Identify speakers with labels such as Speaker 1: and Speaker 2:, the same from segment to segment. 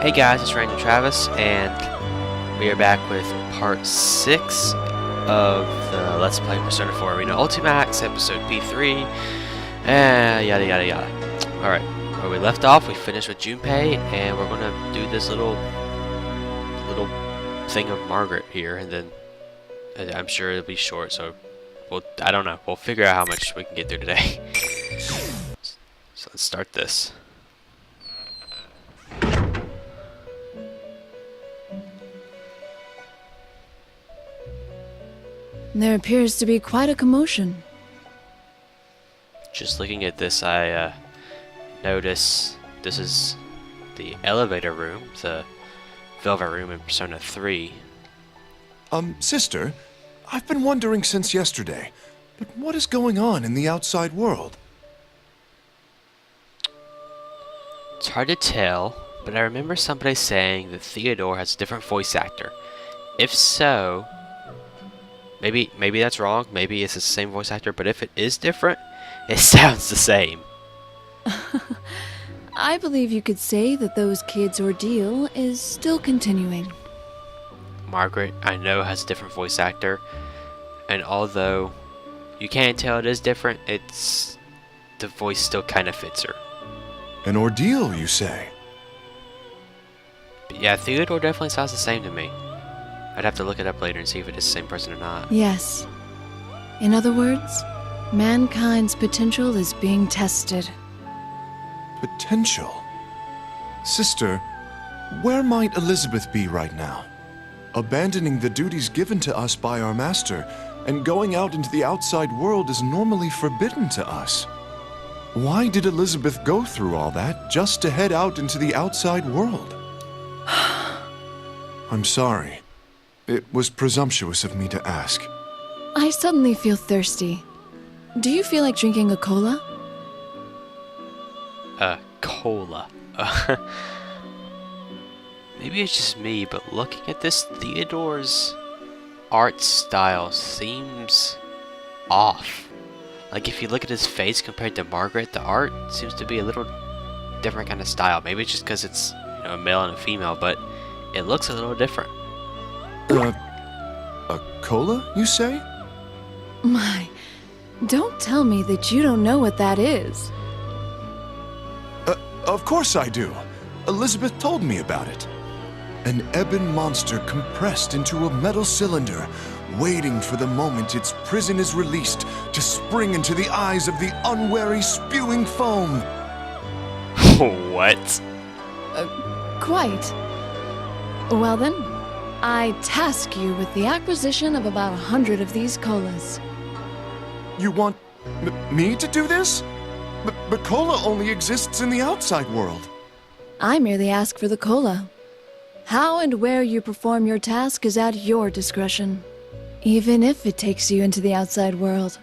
Speaker 1: Hey guys, it's Random Travis, and we are back with part 6 of the Let's Play Persona 4 Arena Ultimax, episode P3, and yada yada yada. Alright, where we left off, we finished with Junpei, and we're gonna do this little thing of Margaret here, and then I'm sure it'll be short, so I don't know, we'll figure out how much we can get through today. So let's start this.
Speaker 2: There appears to be quite a commotion.
Speaker 1: Just looking at this, I notice this is the elevator room, the Velvet Room in Persona 3.
Speaker 3: Sister, I've been wondering since yesterday, but what is going on in the outside world?
Speaker 1: It's hard to tell, but I remember somebody saying that Theodore has a different voice actor. If so, maybe that's wrong, maybe it's the same voice actor, but if it is different, it sounds the same.
Speaker 2: I believe you could say that those kids' ordeal is still continuing.
Speaker 1: Margaret, I know, has a different voice actor, and although you can't tell it is different, the voice still kind of fits her.
Speaker 3: An ordeal, you say?
Speaker 1: But yeah, Theodore definitely sounds the same to me. I'd have to look it up later and see if it is the same person or not.
Speaker 2: Yes. In other words, mankind's potential is being tested.
Speaker 3: Potential? Sister, where might Elizabeth be right now? Abandoning the duties given to us by our master and going out into the outside world is normally forbidden to us. Why did Elizabeth go through all that just to head out into the outside world? I'm sorry. It was presumptuous of me to ask.
Speaker 2: I suddenly feel thirsty. Do you feel like drinking a cola?
Speaker 1: Cola. Maybe it's just me, but looking at this, Theodore's art style seems off. Like, if you look at his face compared to Margaret, the art seems to be a little different kind of style. Maybe it's just because it's, a male and a female, but it looks a little different.
Speaker 3: A cola, you say?
Speaker 2: My, don't tell me that you don't know what that is.
Speaker 3: Of course I do. Elizabeth told me about it. An ebon monster compressed into a metal cylinder, waiting for the moment its prison is released to spring into the eyes of the unwary spewing foam.
Speaker 1: What?
Speaker 2: Quite. Well then, I task you with the acquisition of about 100 of these colas.
Speaker 3: You want me to do this? But cola only exists in the outside world.
Speaker 2: I merely ask for the cola. How and where you perform your task is at your discretion, even if it takes you into the outside world.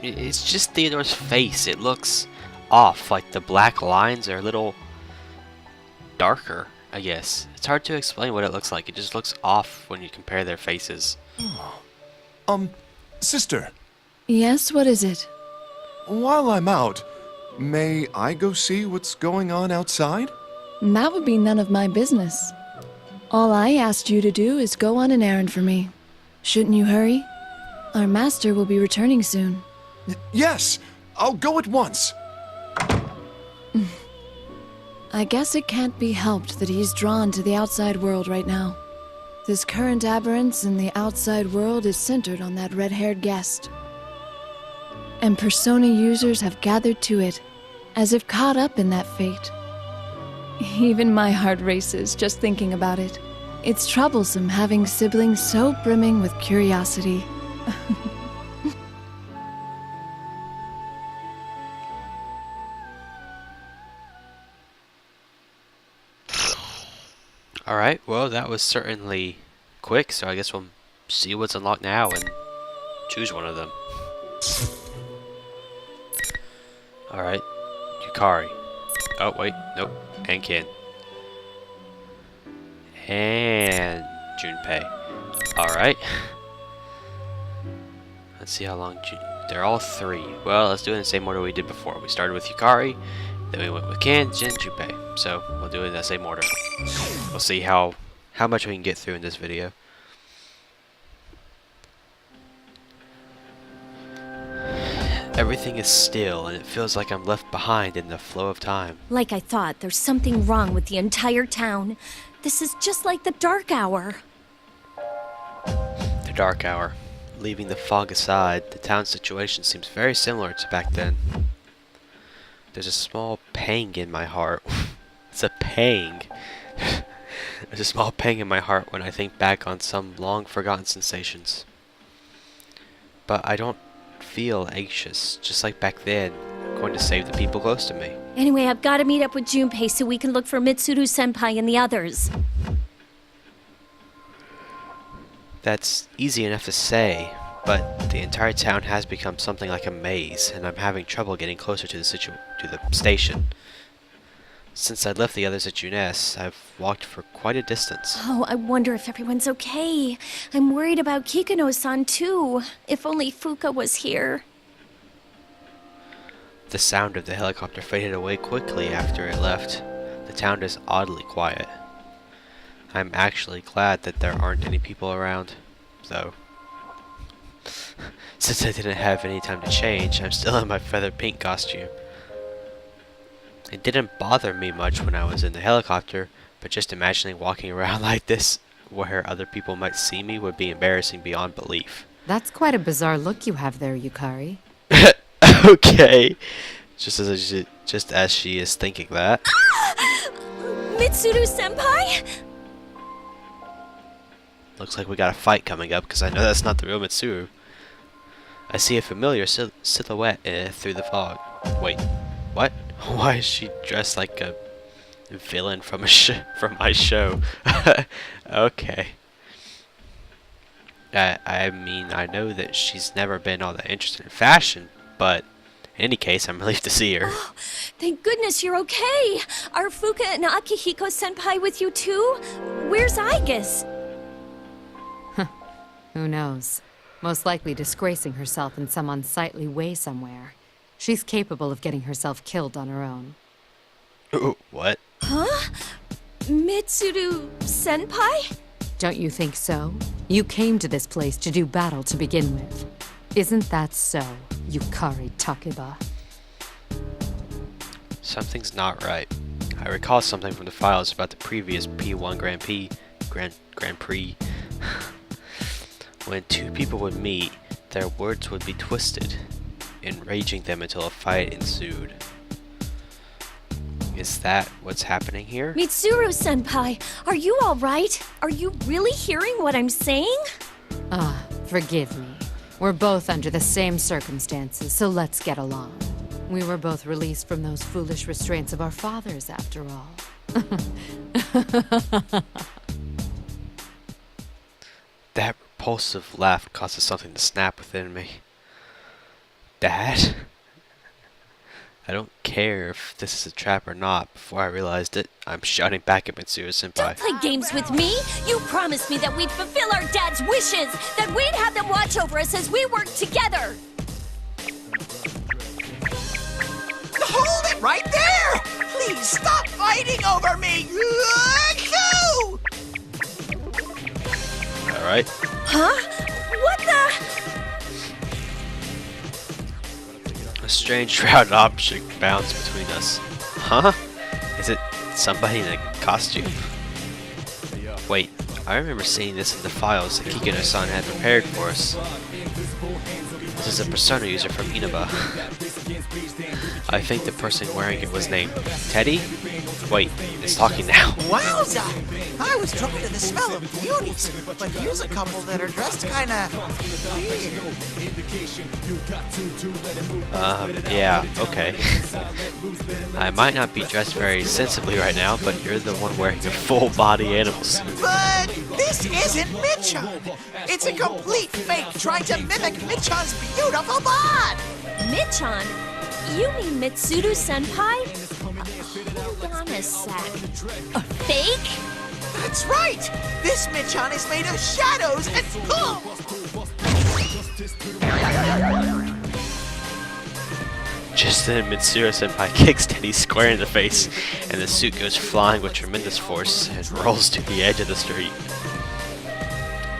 Speaker 1: It's just Theodore's face. It looks off. Like, the black lines are a little darker, I guess. It's hard to explain what it looks like. It just looks off when you compare their faces.
Speaker 3: Sister.
Speaker 2: Yes, what is it?
Speaker 3: While I'm out, may I go see what's going on outside?
Speaker 2: That would be none of my business. All I asked you to do is go on an errand for me. Shouldn't you hurry? Our master will be returning soon.
Speaker 3: Yes, I'll go at once.
Speaker 2: I guess it can't be helped that he's drawn to the outside world right now. This current aberrance in the outside world is centered on that red-haired guest. And Persona users have gathered to it, as if caught up in that fate. Even my heart races just thinking about it. It's troublesome having siblings so brimming with curiosity.
Speaker 1: Alright, well, that was certainly quick, so I guess we'll see what's unlocked now and choose one of them. Alright, Yukari. Oh, wait, nope, and Ken. And Junpei. Alright. Let's see how long they're all 3. Well, let's do it in the same order we did before. We started with Yukari, Then we went with Kanji and Junpei, so we'll do it in that same order. We'll see how much we can get through in this video. Everything is still, and it feels like I'm left behind in the flow of time.
Speaker 4: Like I thought, there's something wrong with the entire town. This is just like the dark hour.
Speaker 1: The dark hour. Leaving the fog aside, the town situation seems very similar to back then. There's a small pang in my heart. It's a pang. There's a small pang in my heart when I think back on some long-forgotten sensations. But I don't feel anxious, just like back then. I'm going to save the people close to me.
Speaker 4: Anyway, I've got to meet up with Junpei so we can look for Mitsuru-senpai and the others.
Speaker 1: That's easy enough to say, but the entire town has become something like a maze, and I'm having trouble getting closer to the station. Since I left the others at Junes, I've walked for quite a distance.
Speaker 4: Oh, I wonder if everyone's okay. I'm worried about Kikano-san too. If only Fuka was here.
Speaker 1: The sound of the helicopter faded away quickly after it left. The town is oddly quiet. I'm actually glad that there aren't any people around, though. Since I didn't have any time to change, I'm still in my feather pink costume. It didn't bother me much when I was in the helicopter, but just imagining walking around like this, where other people might see me, would be embarrassing beyond belief.
Speaker 5: That's quite a bizarre look you have there, Yukari.
Speaker 1: Okay. Just as she is thinking that.
Speaker 4: Mitsuru-senpai?
Speaker 1: Looks like we got a fight coming up, because I know that's not the real Mitsuru. I see a familiar silhouette through the fog. Wait, what? Why is she dressed like a villain from from my show? Okay. I mean, I know that she's never been all that interested in fashion, but in any case, I'm relieved to see her.
Speaker 4: Oh, thank goodness you're okay. Are Fuka and Akihiko-senpai with you too? Where's Aigis?
Speaker 5: Who knows? Most likely disgracing herself in some unsightly way somewhere. She's capable of getting herself killed on her own.
Speaker 1: Ooh, what?
Speaker 4: Huh? Mitsuru-senpai?
Speaker 5: Don't you think so? You came to this place to do battle to begin with. Isn't that so, Yukari Takeba?
Speaker 1: Something's not right. I recall something from the files about the previous P1 Grand Prix. When two people would meet, their words would be twisted, enraging them until a fight ensued. Is that what's happening here?
Speaker 4: Mitsuru-senpai, are you all right? Are you really hearing what I'm saying?
Speaker 5: Forgive me. We're both under the same circumstances, so let's get along. We were both released from those foolish restraints of our fathers, after all.
Speaker 1: That repulsive laugh causes something to snap within me. Dad? I don't care if this is a trap or not. Before I realized it, I'm shouting back at Mitsuru-senpai.
Speaker 4: Don't play games with me! You promised me that we'd fulfill our dad's wishes! That we'd have them watch over us as we work together!
Speaker 6: Hold it right there! Please stop fighting over me!
Speaker 1: Alright.
Speaker 4: Huh? What the?
Speaker 1: A strange round object bounds between us. Huh? Is it somebody in a costume? Wait, I remember seeing this in the files that Kikano-san had prepared for us. This is a persona user from Inaba. I think the person wearing it was named Teddy? Wait, it's talking now.
Speaker 6: Wowza! I was drawn to the smell of beauties, but here's a couple that are dressed kinda weird.
Speaker 1: Yeah, okay. I might not be dressed very sensibly right now, but you're the one wearing a full-body animal suit.
Speaker 6: But this isn't Michan! It's a complete fake trying to mimic Michan's beautiful bod!
Speaker 4: Michan? You mean Mitsuru-senpai? Hold on a sec. A fake?
Speaker 6: That's right! This Michan is made of shadows and
Speaker 1: Just then, Mitsuru Senpai kicks Teddy square in the face, and the suit goes flying with tremendous force and rolls to the edge of the street.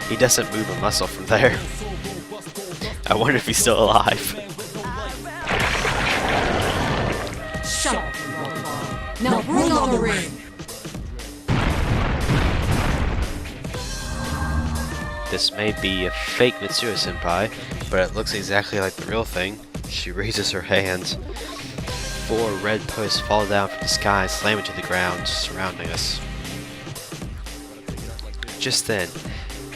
Speaker 1: He doesn't move a muscle from there. I wonder if he's still alive.
Speaker 5: Shut up, now bring on the ring.
Speaker 1: This may be a fake Mitsuru Senpai, but it looks exactly like the real thing. She raises her hands. 4 red posts fall down from the sky and slam into the ground, surrounding us. Just then,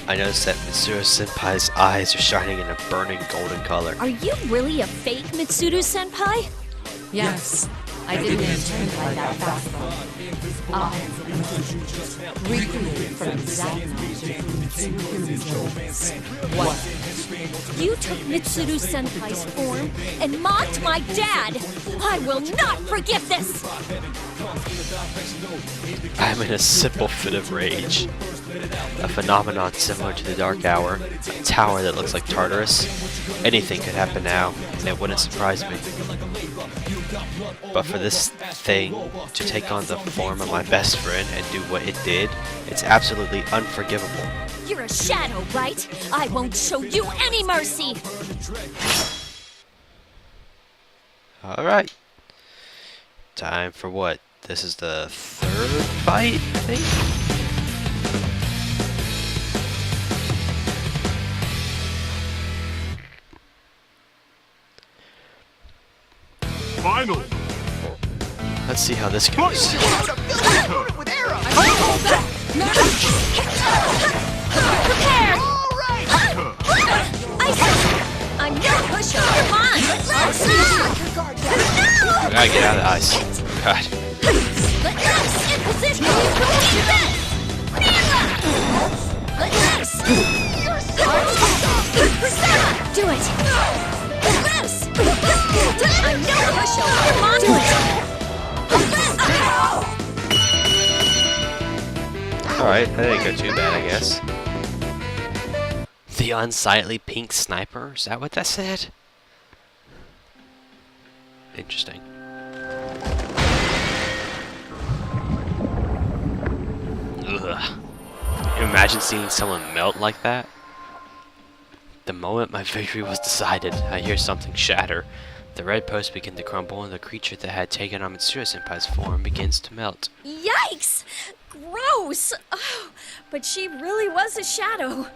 Speaker 1: I noticed that Mitsuru Senpai's eyes are shining in a burning golden color.
Speaker 4: Are you really a fake Mitsuru Senpai?
Speaker 5: Yes, I didn't intend by that fast recreated from exact What?
Speaker 4: You took Mitsuru Senpai's form and mocked my dad! I will not forgive this!
Speaker 1: I'm in a simple fit of rage. A phenomenon similar to the Dark Hour, a tower that looks like Tartarus. Anything could happen now, and it wouldn't surprise me. But for this thing to take on the form of my best friend and do what it did, it's absolutely unforgivable.
Speaker 4: You're a shadow, right? I won't show you any mercy!
Speaker 1: Alright. Time for what? This is the 3rd fight, I think?
Speaker 3: Finally!
Speaker 1: Let's see how this goes.
Speaker 6: With arrows!
Speaker 4: Prepare!
Speaker 6: All right!
Speaker 4: I'm no pusher! Come on! Let's go!
Speaker 1: I gotta get out of the ice. God.
Speaker 4: Let loose! In position! Defense! Let loose! Do it! Let loose! I'm no pushover! Come on! Do it!
Speaker 1: Alright, that didn't go too bad, I guess. The unsightly pink sniper? Is that what that said? Interesting. Ugh. Can you imagine seeing someone melt like that? The moment my victory was decided, I hear something shatter. The red posts begin to crumble, and the creature that had taken on Mitsuru Senpai's form begins to melt.
Speaker 4: Yikes! Gross! Oh, but she really was a shadow.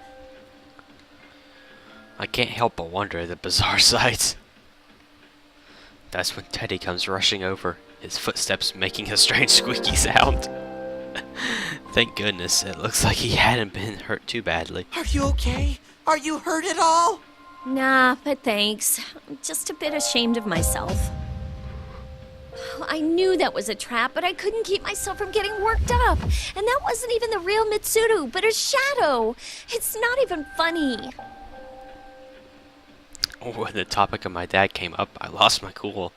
Speaker 1: I can't help but wonder at the bizarre sights. That's when Teddy comes rushing over, his footsteps making a strange squeaky sound. Thank goodness, it looks like he hadn't been hurt too badly.
Speaker 6: Are you okay? Are you hurt at all?
Speaker 4: Nah, but thanks. I'm just a bit ashamed of myself. I knew that was a trap, but I couldn't keep myself from getting worked up. And that wasn't even the real Mitsuru, but a shadow. It's not even funny.
Speaker 1: When the topic of my dad came up, I lost my cool.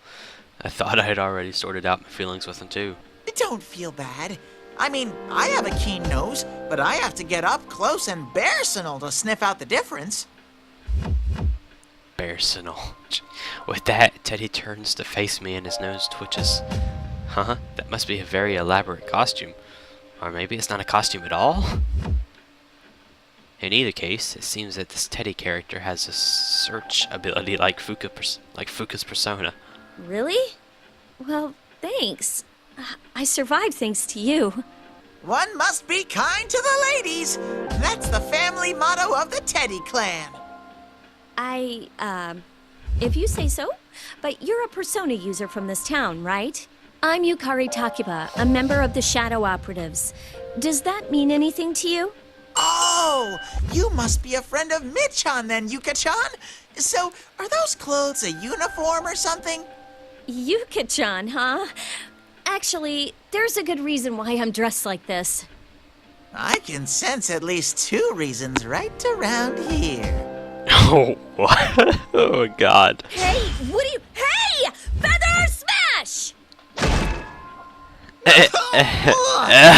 Speaker 1: I thought I had already sorted out my feelings with him too.
Speaker 6: Don't feel bad. I mean, I have a keen nose, but I have to get up close and personal to sniff out the difference.
Speaker 1: Personal. With that, Teddy turns to face me and his nose twitches. Huh? That must be a very elaborate costume. Or maybe it's not a costume at all? In either case, it seems that this Teddy character has a search ability like Fuka's persona.
Speaker 4: Really? Well, thanks. I survived thanks to you.
Speaker 6: One must be kind to the ladies. That's the family motto of the Teddy clan.
Speaker 4: If you say so. But you're a persona user from this town, right? I'm Yukari Takiba, a member of the Shadow Operatives. Does that mean anything to you?
Speaker 6: Oh, you must be a friend of Michan then, Yuka-chan. So, are those clothes a uniform or something?
Speaker 4: Yuka-chan, huh? Actually, there's a good reason why I'm dressed like this.
Speaker 6: I can sense at least 2 reasons right around here.
Speaker 1: Oh, what? Oh, God.
Speaker 4: Hey, what do you... Hey! Feather smash!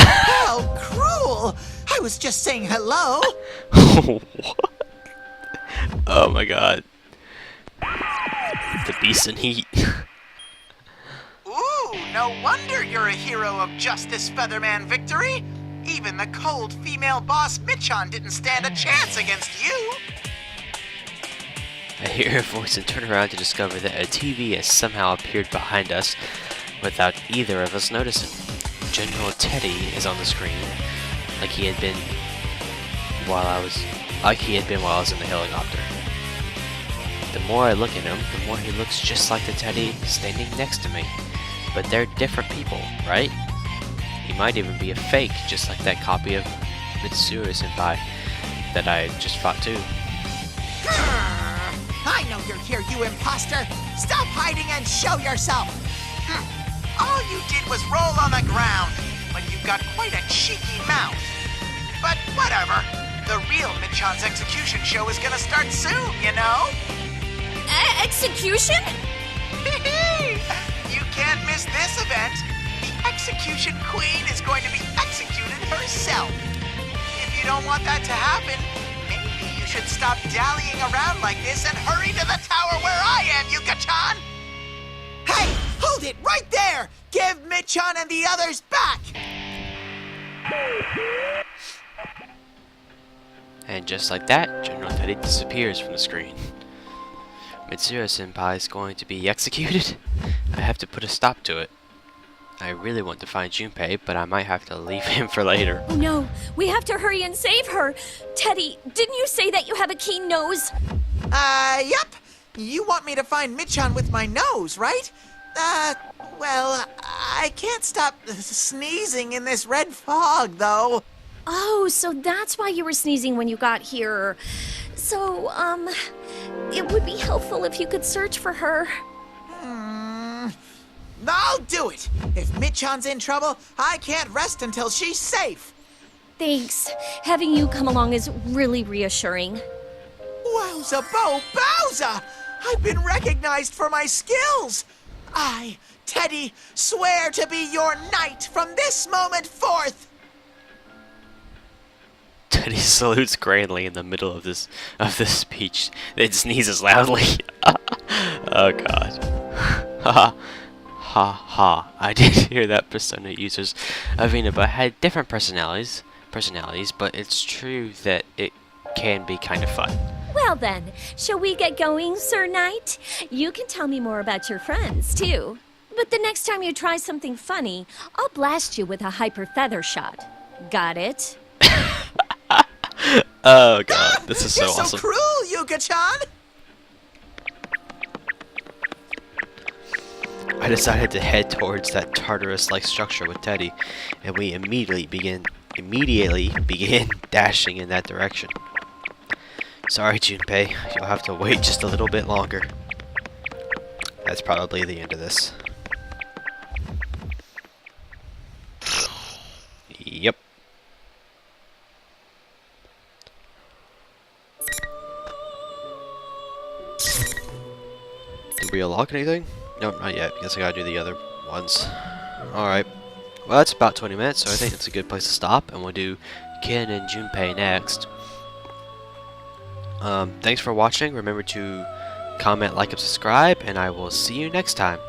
Speaker 6: How cruel! I was just saying hello.
Speaker 1: What? Oh, my God. The beast in heat.
Speaker 6: No wonder you're a hero of Justice Featherman victory. Even the cold female boss Michon didn't stand a chance against you.
Speaker 1: I hear her voice and turn around to discover that a TV has somehow appeared behind us without either of us noticing. General Teddy is on the screen, like he had been while I was in the helicopter. The more I look at him, the more he looks just like the Teddy standing next to me. But they're different people, right? He might even be a fake, just like that copy of Mitsuru Senpai that I just fought too.
Speaker 6: I know you're here, you imposter! Stop hiding and show yourself! All you did was roll on the ground, but you've got quite a cheeky mouth. But whatever, the real Michon's execution show is gonna start soon, you know?
Speaker 4: Execution?
Speaker 6: You can't miss this event. The Execution Queen is going to be executed herself. If you don't want that to happen, maybe you should stop dallying around like this and hurry to the tower where I am, Yuka-chan! Hey, hold it right there! Give Michon and the others back!
Speaker 1: And just like that, General Teddy disappears from the screen. Mitsuru Senpai is going to be executed? I have to put a stop to it. I really want to find Junpei, but I might have to leave him for later.
Speaker 4: Oh no, we have to hurry and save her. Teddy, didn't you say that you have a keen nose?
Speaker 6: Yep. You want me to find Michon with my nose, right? Well, I can't stop sneezing in this red fog, though.
Speaker 4: Oh, so that's why you were sneezing when you got here. So, it would be helpful if you could search for her.
Speaker 6: I'll do it. If Michon's in trouble, I can't rest until she's safe.
Speaker 4: Thanks. Having you come along is really reassuring.
Speaker 6: Wowza Bo Bowza! I've been recognized for my skills. I, Teddy, swear to be your knight from this moment forth.
Speaker 1: Teddy salutes grandly in the middle of this speech, then sneezes loudly. Oh god. Ha ha. I did hear that Persona users of Inaba had different personalities, but it's true that it can be kind of fun.
Speaker 4: Well then, shall we get going, Sir Knight? You can tell me more about your friends, too. But the next time you try something funny, I'll blast you with a hyper feather shot. Got it?
Speaker 1: Oh god, this is so
Speaker 6: You're
Speaker 1: awesome.
Speaker 6: so cruel, Yuka-chan!
Speaker 1: I decided to head towards that Tartarus-like structure with Teddy, and we immediately began dashing in that direction. Sorry, Junpei, you'll have to wait just a little bit longer. That's probably the end of this. Yep. Did we unlock anything? Nope, not yet. Guess I gotta do the other ones. Alright. Well, that's about 20 minutes, so I think that's a good place to stop, and we'll do Ken and Junpei next. Thanks for watching. Remember to comment, like, and subscribe, and I will see you next time.